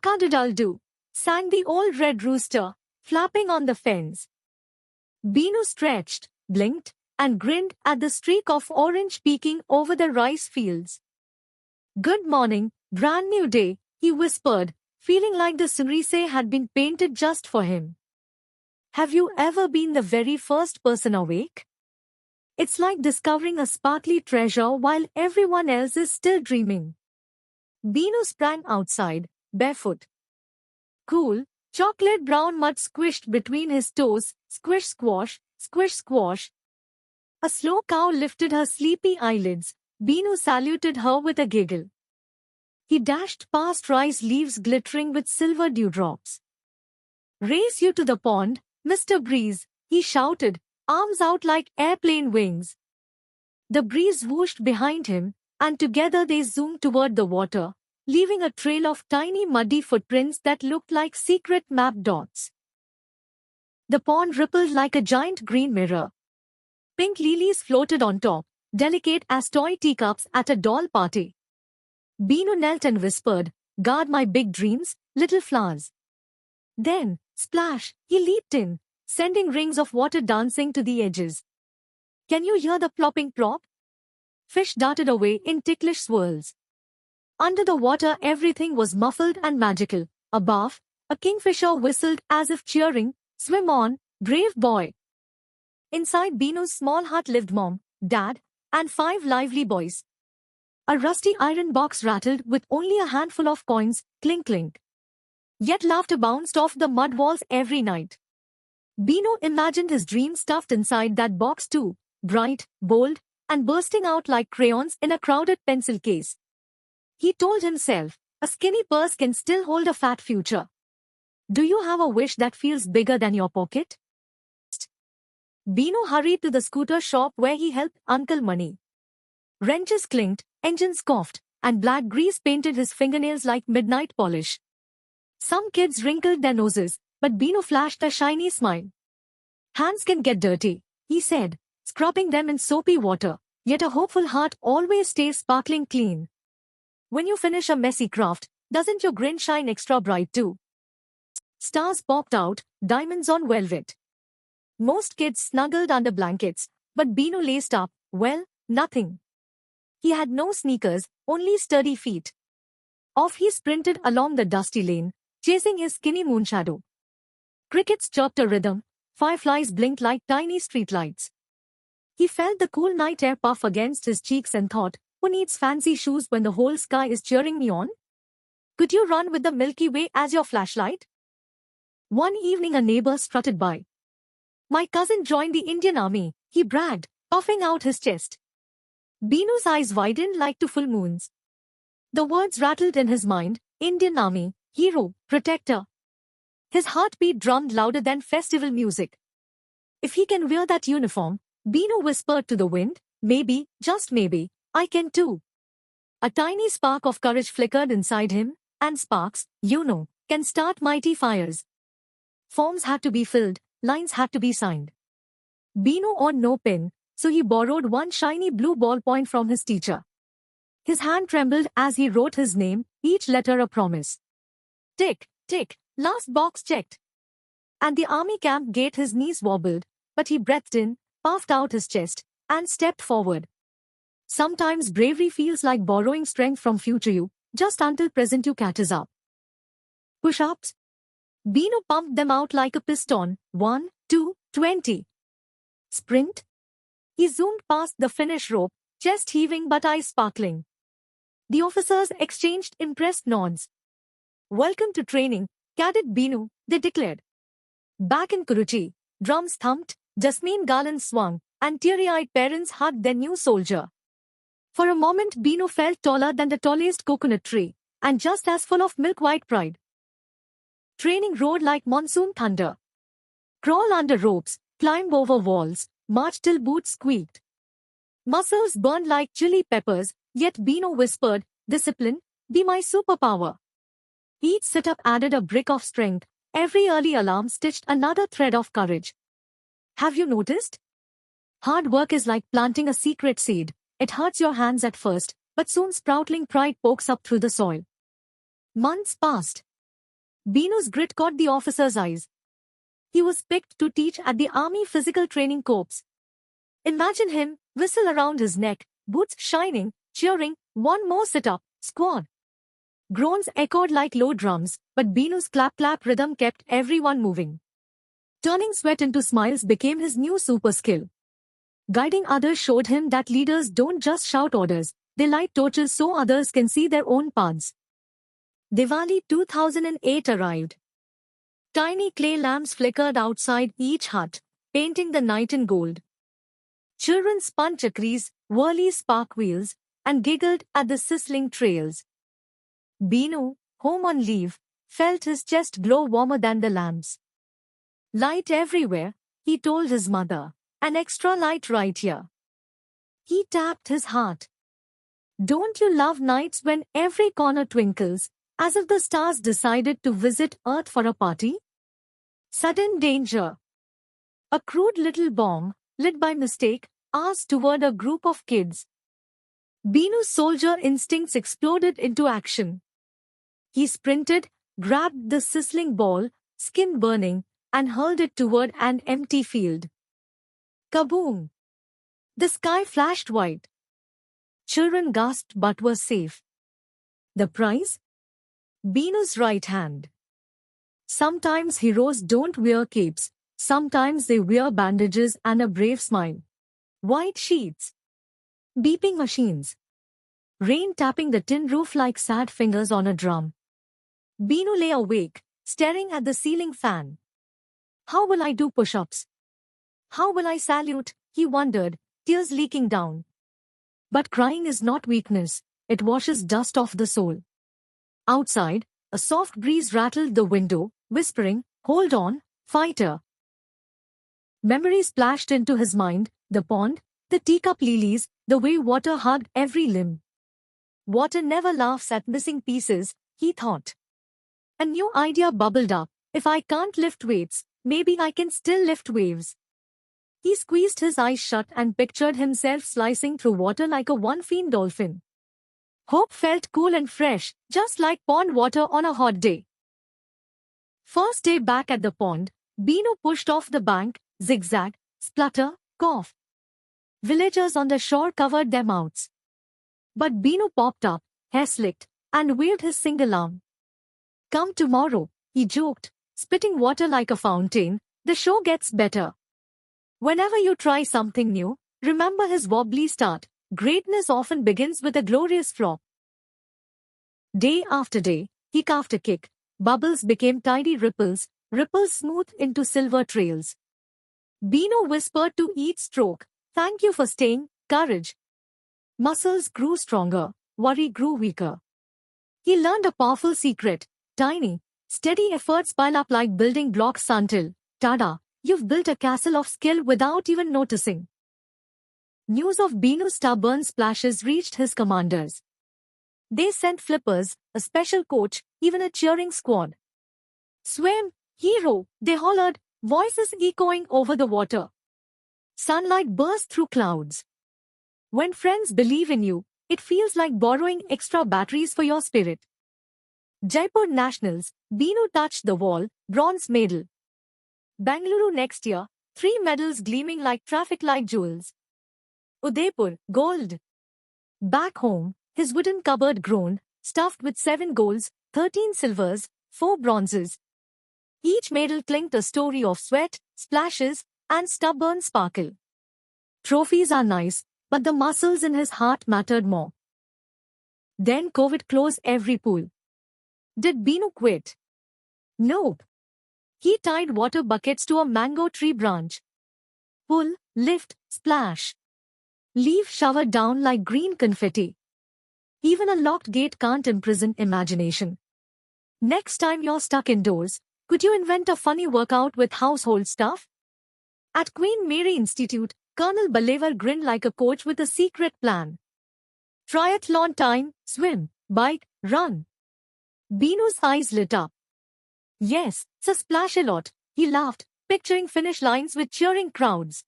Cock-a-doodle-doo, sang the old red rooster, flapping on the fence. Beanu stretched, blinked, and grinned at the streak of orange peeking over the rice fields. "Good morning, brand new day," he whispered, feeling like the sunrise had been painted just for him. Have you ever been the very first person awake? It's like discovering a sparkly treasure while everyone else is still dreaming. Beanu sprang outside, barefoot. Cool, chocolate brown mud squished between his toes, squish squash, squish squash. A slow cow lifted her sleepy eyelids. Beanu saluted her with a giggle. He dashed past rice leaves glittering with silver dewdrops. "Race you to the pond, Mr. Breeze," he shouted, arms out like airplane wings. The breeze whooshed behind him, and together they zoomed toward the water, leaving a trail of tiny muddy footprints that looked like secret map dots. The pond rippled like a giant green mirror. Pink lilies floated on top, delicate as toy teacups at a doll party. Beanu knelt and whispered, "Guard my big dreams, little flowers." Then, splash, he leaped in, sending rings of water dancing to the edges. Can you hear the plopping plop? Fish darted away in ticklish swirls. Under the water everything was muffled and magical. Above, a kingfisher whistled as if cheering, "Swim on, brave boy." Inside Beanu's small hut lived Mom, Dad, and 5 lively boys. A rusty iron box rattled with only a handful of coins, clink clink. Yet laughter bounced off the mud walls every night. Beanu imagined his dream stuffed inside that box too, bright, bold, and bursting out like crayons in a crowded pencil case. He told himself, a skinny purse can still hold a fat future. Do you have a wish that feels bigger than your pocket? Beanu hurried to the scooter shop where he helped Uncle Money. Wrenches clinked, engines coughed, and black grease painted his fingernails like midnight polish. Some kids wrinkled their noses, but Beanu flashed a shiny smile. "Hands can get dirty," he said, scrubbing them in soapy water, "yet a hopeful heart always stays sparkling clean. When you finish a messy craft, doesn't your grin shine extra bright too?" Stars popped out, diamonds on velvet. Most kids snuggled under blankets, but Beanu laced up, well, nothing. He had no sneakers, only sturdy feet. Off he sprinted along the dusty lane, chasing his skinny moonshadow. Crickets chirped a rhythm, fireflies blinked like tiny streetlights. He felt the cool night air puff against his cheeks and thought, who needs fancy shoes when the whole sky is cheering me on? Could you run with the Milky Way as your flashlight? One evening a neighbor strutted by. "My cousin joined the Indian Army," he bragged, puffing out his chest. Beenu's eyes widened like 2 full moons. The words rattled in his mind, Indian Army, hero, protector. His heartbeat drummed louder than festival music. If he can wear that uniform, Beanu whispered to the wind, maybe, just maybe, I can too. A tiny spark of courage flickered inside him, and sparks, can start mighty fires. Forms had to be filled, lines had to be signed. Beanu owned no pen, so he borrowed one shiny blue ballpoint from his teacher. His hand trembled as he wrote his name, each letter a promise. Tick, tick, last box checked. At the army camp gate his knees wobbled, but he breathed in, puffed out his chest, and stepped forward. Sometimes bravery feels like borrowing strength from future you, just until present you catches up. Push-ups? Beanu pumped them out like a piston, 1, 2, 20. Sprint? He zoomed past the finish rope, chest heaving but eyes sparkling. The officers exchanged impressed nods. "Welcome to training, Cadet Beanu," they declared. Back in Kuruchi, drums thumped, jasmine garlands swung, and teary-eyed parents hugged their new soldier. For a moment Beanu felt taller than the tallest coconut tree, and just as full of milk-white pride. Training roared like monsoon thunder. Crawl under ropes, climb over walls, march till boots squeaked. Muscles burned like chili peppers, yet Beanu whispered, "Discipline, be my superpower." Each sit-up added a brick of strength, every early alarm stitched another thread of courage. Have you noticed? Hard work is like planting a secret seed. It hurts your hands at first, but soon sprouting pride pokes up through the soil. Months passed. Binu's grit caught the officer's eyes. He was picked to teach at the Army Physical Training Corps. Imagine him, whistle around his neck, boots shining, cheering, one more sit-up, squad. Groans echoed like low drums, but Binu's clap-clap rhythm kept everyone moving. Turning sweat into smiles became his new super skill. Guiding others showed him that leaders don't just shout orders, they light torches so others can see their own paths. Diwali 2008 arrived. Tiny clay lamps flickered outside each hut, painting the night in gold. Children spun chakris, whirly spark wheels, and giggled at the sizzling trails. Binu, home on leave, felt his chest glow warmer than the lamps. Light everywhere, he told his mother. An extra light right here. He tapped his heart. Don't you love nights when every corner twinkles, as if the stars decided to visit Earth for a party? Sudden danger. A crude little bomb, lit by mistake, asked toward a group of kids. Binu's soldier instincts exploded into action. He sprinted, grabbed the sizzling ball, skin burning, and hurled it toward an empty field. Kaboom! The sky flashed white. Children gasped but were safe. The prize? Binu's right hand. Sometimes heroes don't wear capes, sometimes they wear bandages and a brave smile. White sheets. Beeping machines. Rain tapping the tin roof like sad fingers on a drum. Binu lay awake, staring at the ceiling fan. How will I do push-ups? How will I salute? He wondered, tears leaking down. But crying is not weakness, it washes dust off the soul. Outside, a soft breeze rattled the window, whispering, hold on, fighter. Memories splashed into his mind, the pond, the teacup lilies, the way water hugged every limb. Water never laughs at missing pieces, he thought. A new idea bubbled up. If I can't lift weights, maybe I can still lift waves. He squeezed his eyes shut and pictured himself slicing through water like a one-fin dolphin. Hope felt cool and fresh, just like pond water on a hot day. First day back at the pond, Binu pushed off the bank, zigzag, splutter, cough. Villagers on the shore covered their mouths. But Binu popped up, hair slicked, and waved his single arm. Come tomorrow, he joked, spitting water like a fountain, the show gets better. Whenever you try something new, remember his wobbly start. Greatness often begins with a glorious flop. Day after day, kick after kick, bubbles became tidy ripples, ripples smoothed into silver trails. Binu whispered to each stroke, thank you for staying, courage. Muscles grew stronger, worry grew weaker. He learned a powerful secret, tiny, steady efforts pile up like building blocks until, tada, you've built a castle of skill without even noticing. News of Binu's stubborn splashes reached his commanders. They sent flippers, a special coach, even a cheering squad. Swim, hero, they hollered, voices echoing over the water. Sunlight burst through clouds. When friends believe in you, it feels like borrowing extra batteries for your spirit. Jaipur Nationals, Binu touched the wall, bronze medal. Bangalore next year, 3 medals gleaming like traffic light jewels. Udaipur, gold. Back home, his wooden cupboard groaned, stuffed with 7 golds, 13 silvers, 4 bronzes. Each medal clinked a story of sweat, splashes, and stubborn sparkle. Trophies are nice, but the muscles in his heart mattered more. Then COVID closed every pool. Did Binu quit? Nope. He tied water buckets to a mango tree branch. Pull, lift, splash. Leaf showered down like green confetti. Even a locked gate can't imprison imagination. Next time you're stuck indoors, could you invent a funny workout with household stuff? At Queen Mary Institute, Colonel Balevar grinned like a coach with a secret plan. Triathlon time, swim, bike, run. Binu's eyes lit up. Yes, so splash a lot, he laughed, picturing finish lines with cheering crowds.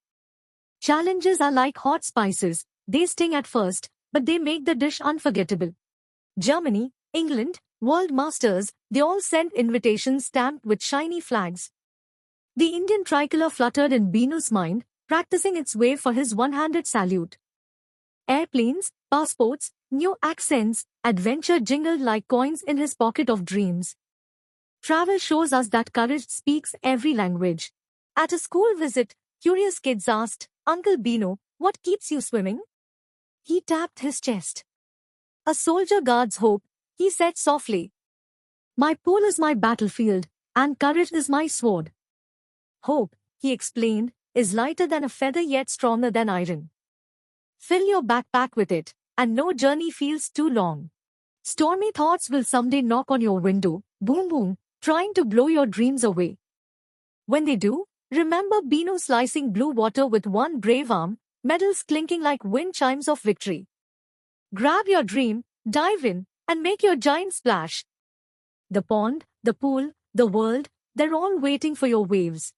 Challenges are like hot spices, they sting at first, but they make the dish unforgettable. Germany, England, World Masters, they all sent invitations stamped with shiny flags. The Indian tricolor fluttered in Binu's mind, practicing its wave for his one-handed salute. Airplanes, passports, new accents, adventure jingled like coins in his pocket of dreams. Travel shows us that courage speaks every language. At a school visit, curious kids asked, "Uncle Bino, what keeps you swimming?" He tapped his chest. "A soldier guards hope," he said softly. "My pool is my battlefield, and courage is my sword." Hope, he explained, is lighter than a feather yet stronger than iron. Fill your backpack with it, and no journey feels too long. Stormy thoughts will someday knock on your window, boom boom, trying to blow your dreams away. When they do, remember Bino slicing blue water with one brave arm, medals clinking like wind chimes of victory. Grab your dream, dive in, and make your giant splash. The pond, the pool, the world, they're all waiting for your waves.